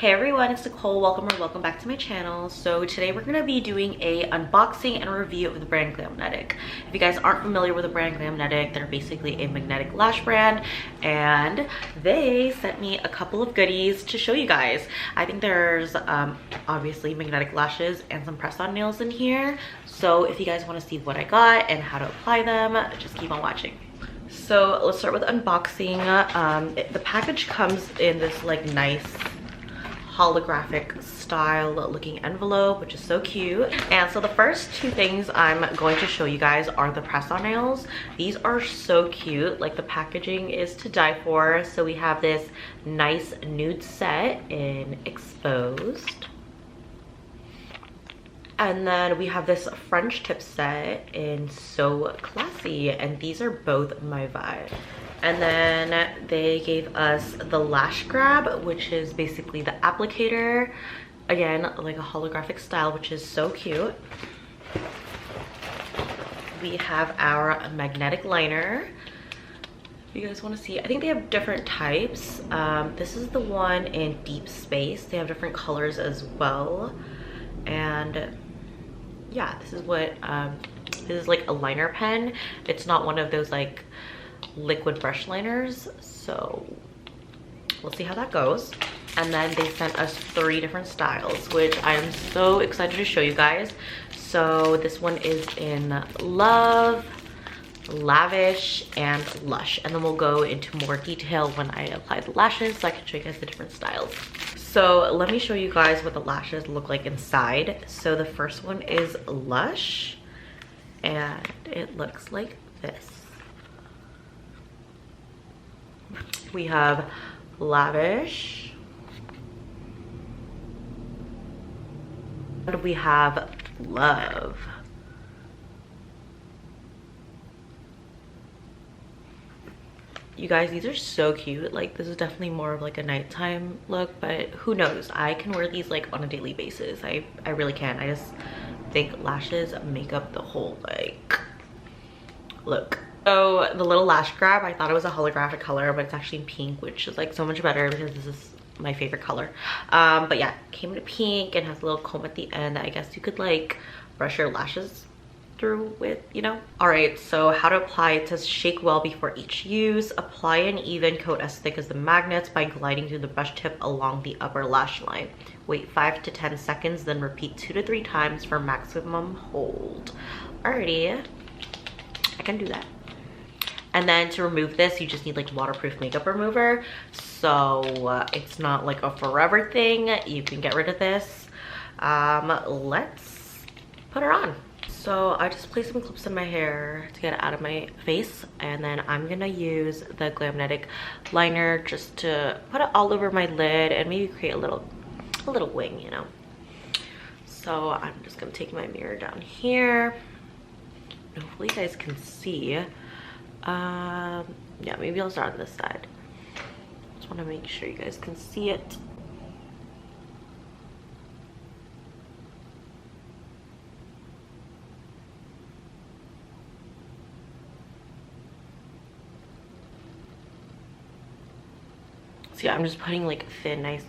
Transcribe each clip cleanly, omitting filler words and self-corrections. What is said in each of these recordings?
Hey everyone, it's Nicole. Welcome back to my channel. So today we're going to be doing a unboxing and review of the brand Glamnetic. If you guys aren't familiar with the brand Glamnetic, they're basically a magnetic lash brand, and they sent me a couple of goodies to show you guys. I think there's obviously magnetic lashes and some press-on nails in here. So if you guys want to see what I got and how to apply them, just keep on watching. So let's start with unboxing. The package comes in this like nice holographic style looking envelope, which is so cute. And so the first two things I'm going to show you guys are the press-on nails. These are so cute. Like, the packaging is to die for. So we have this nice nude set in exposed, and then we have this French tip set in so classy, and these are both my vibe. And then they gave us the lash grab, which is basically the applicator. Again, like a holographic style, which is so cute. We have our magnetic liner. If you guys want to see, I think they have different types. This is the one in deep space. They have different colors as well. And yeah, this is what, this is like a liner pen. It's not one of those like liquid brush liners, so we'll see how that goes. And then they sent us 3 different styles, which I am so excited to show you guys. So this one is in Love, Lavish, and Lush, and then we'll go into more detail when I apply the lashes so I can show you guys the different styles. So let me show you guys what the lashes look like inside. So the first one is Lush, and it looks like this. We have Lavish, and we have Love. You guys, these are so cute. Like, this is definitely more of like a nighttime look, but who knows, I can wear these like on a daily basis. I really can. I just think lashes make up the whole like look. So the little lash grab, I thought it was a holographic color, but it's actually in pink, which is like so much better because this is my favorite color. But yeah, came in pink and has a little comb at the end that I guess you could like brush your lashes through with, you know. All right, so how to apply. It says shake well before each use. Apply an even coat as thick as the magnets by gliding through the brush tip along the upper lash line. Wait 5 to 10 seconds, then repeat 2 to 3 times for maximum hold. Alrighty, I can do that. And then to remove this, you just need like waterproof makeup remover. So it's not like a forever thing. You can get rid of this. Let's put her on. So I just placed some clips in my hair to get it out of my face. And then I'm gonna use the Glamnetic liner just to put it all over my lid and maybe create a little wing, you know. So I'm just gonna take my mirror down here. Hopefully you guys can see. Yeah, maybe I'll start on this side. Just want to make sure you guys can see it. So yeah, I'm just putting like a thin, nice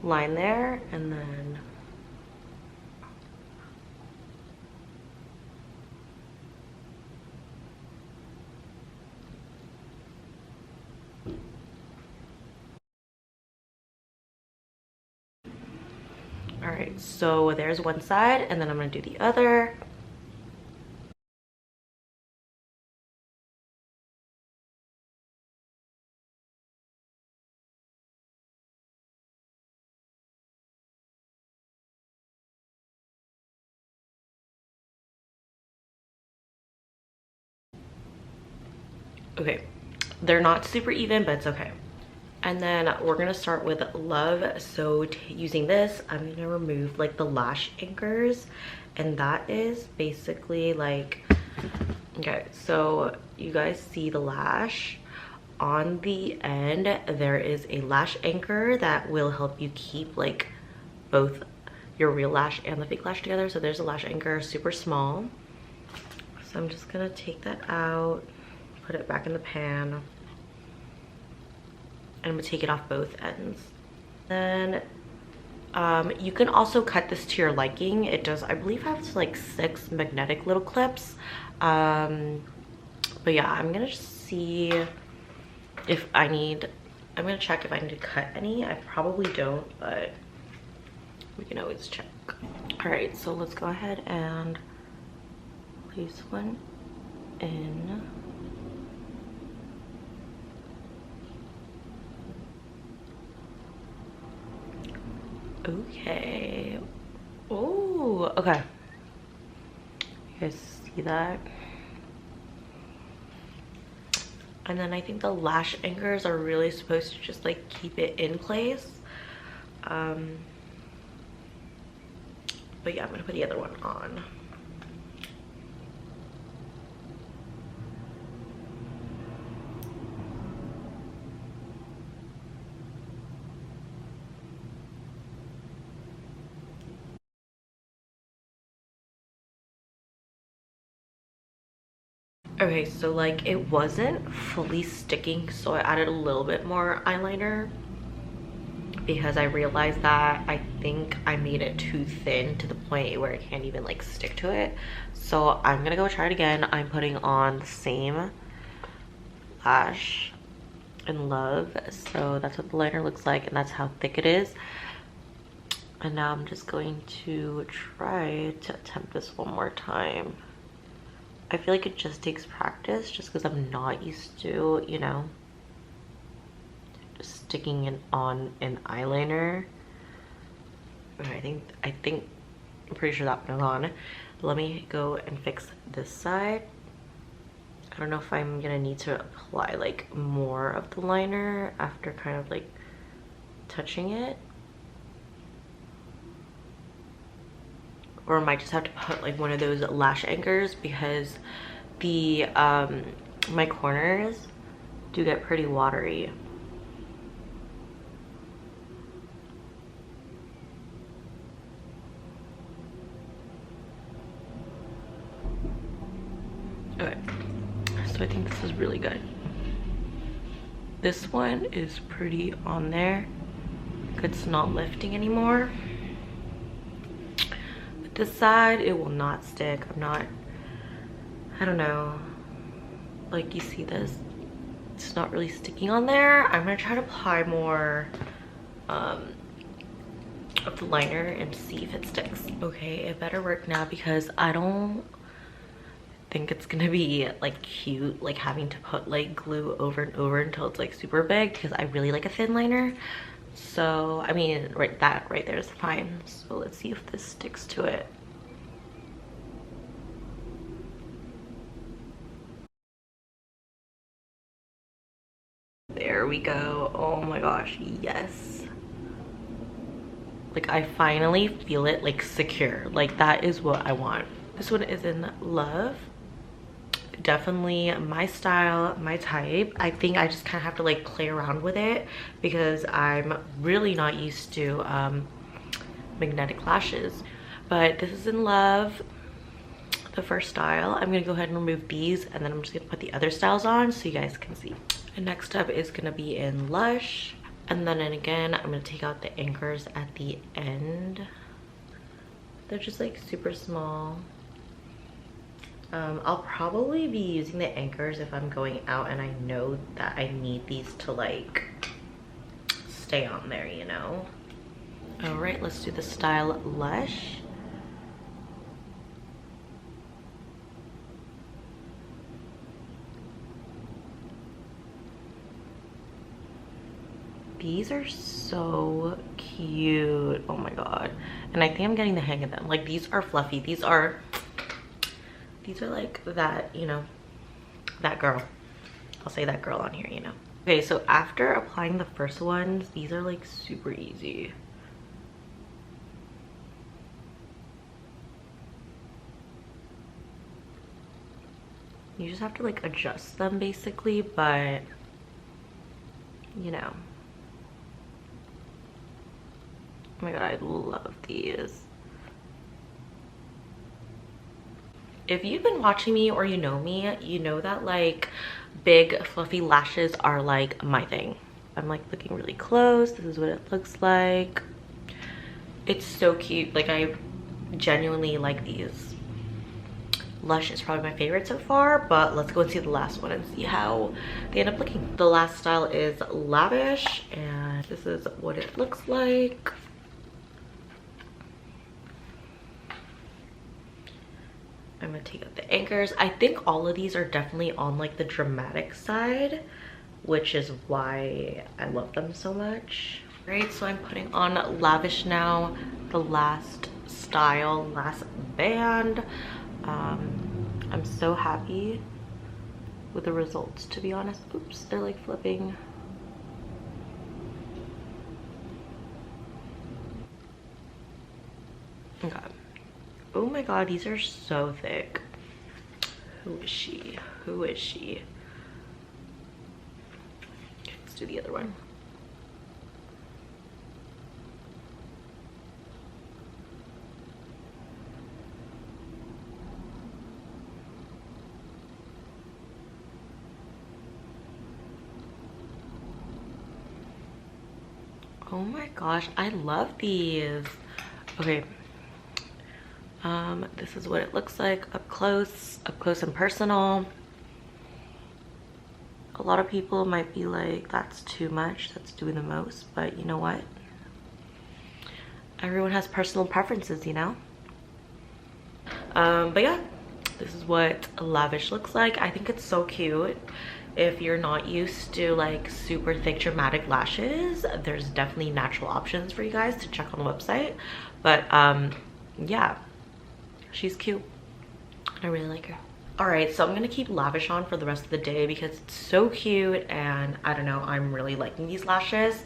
line there, and then all right, so there's one side, and then I'm gonna do the other. Okay, they're not super even, but it's okay. And then we're gonna start with Love. So using this, I'm gonna remove like the lash anchors, and that is basically like, okay, so you guys see the lash on the end. There is a lash anchor that will help you keep like both your real lash and the fake lash together. So there's a lash anchor, super small. So I'm just gonna take that out, put it back in the pan. And I'm gonna take it off both ends. Then you can also cut this to your liking. It does, I believe, have like 6 magnetic little clips. But yeah, I'm gonna see if I need, I'm gonna check if I need to cut any. I probably don't, but we can always check. All right, so let's go ahead and place one in. Okay. Oh, okay. You guys see that? And then I think the lash anchors are really supposed to just like keep it in place. But yeah, I'm gonna put the other one on. Okay, so like it wasn't fully sticking, so I added a little bit more eyeliner because I realized that I think I made it too thin to the point where it can't even like stick to it. So I'm gonna go try it again. I'm putting on the same lash in Love. So that's what the liner looks like, and that's how thick it is. And now I'm just going to try to attempt this one more time. I feel like it just takes practice just because I'm not used to, you know, just sticking it on an eyeliner. Okay, I'm pretty sure that one is on. Let me go and fix this side. I don't know if I'm gonna need to apply like more of the liner after kind of like touching it. Or I might just have to put like one of those lash anchors because the my corners do get pretty watery. Okay, so I think this is really good. This one is pretty on there. It's not lifting anymore. This side, it will not stick. I don't know, like you see this, it's not really sticking on there. I'm gonna try to apply more of the liner and see if it sticks. Okay, it better work now because I don't think it's gonna be like cute like having to put like glue over and over until it's like super big, because I really like a thin liner. So I mean, that right there is fine. So let's see if this sticks to it. There we go. Oh my gosh, yes. Like I finally feel it like secure. Like that is what I want. This one is in Love. Definitely my style, my type. I think I just kind of have to like play around with it because I'm really not used to magnetic lashes. But this is in Love, the first style. I'm gonna go ahead and remove these, and then I'm just gonna put the other styles on so you guys can see. And next up is gonna be in Lush, and then again I'm gonna take out the anchors at the end. They're just like super small. I'll probably be using the anchors if I'm going out and I know that I need these to like stay on there, you know. All right, let's do the style Lush. These are so cute. Oh my god. And I think I'm getting the hang of them. Like these are fluffy. These are like that, you know, that girl. I'll say that girl on here, you know. Okay, so after applying the first ones, these are like super easy. You just have to like adjust them basically, but you know. Oh my god, I love these. If you've been watching me or you know me, you know that like big fluffy lashes are like my thing. I'm like looking really close. This is what it looks like. It's so cute. Like, I genuinely like these. Lush is probably my favorite so far, but let's go and see the last one and see how they end up looking. The last style is Lavish, and this is what it looks like. I'm gonna take out the anchors. I think all of these are definitely on like the dramatic side, which is why I love them so much. Right, so I'm putting on Lavish now, the last style, last band. I'm so happy with the results, to be honest. Oops, they're like flipping. Okay. Oh my god, these are so thick. Who is she? Who is she? Let's do the other one. Oh my gosh, I love these. Okay. This is what it looks like up close and personal. A lot of people might be like, that's too much, that's doing the most, but you know what? Everyone has personal preferences, you know? But yeah, this is what Lavish looks like. I think it's so cute. If you're not used to like super thick dramatic lashes, there's definitely natural options for you guys to check on the website. But yeah, she's cute. I really like her. All right, so I'm gonna keep Lavish on for the rest of the day because it's so cute, and I don't know, I'm really liking these lashes.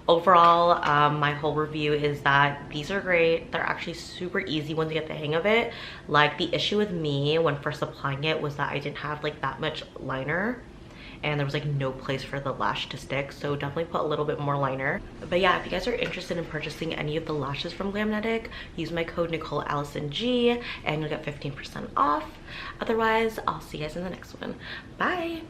Overall, my whole review is that these are great. They're actually super easy once you get the hang of it. Like, the issue with me when first applying it was that I didn't have like that much liner, and there was like no place for the lash to stick, so definitely put a little bit more liner. But yeah, if you guys are interested in purchasing any of the lashes from Glamnetic, use my code NicoleAllisonG and you'll get 15% off. Otherwise, I'll see you guys in the next one. Bye.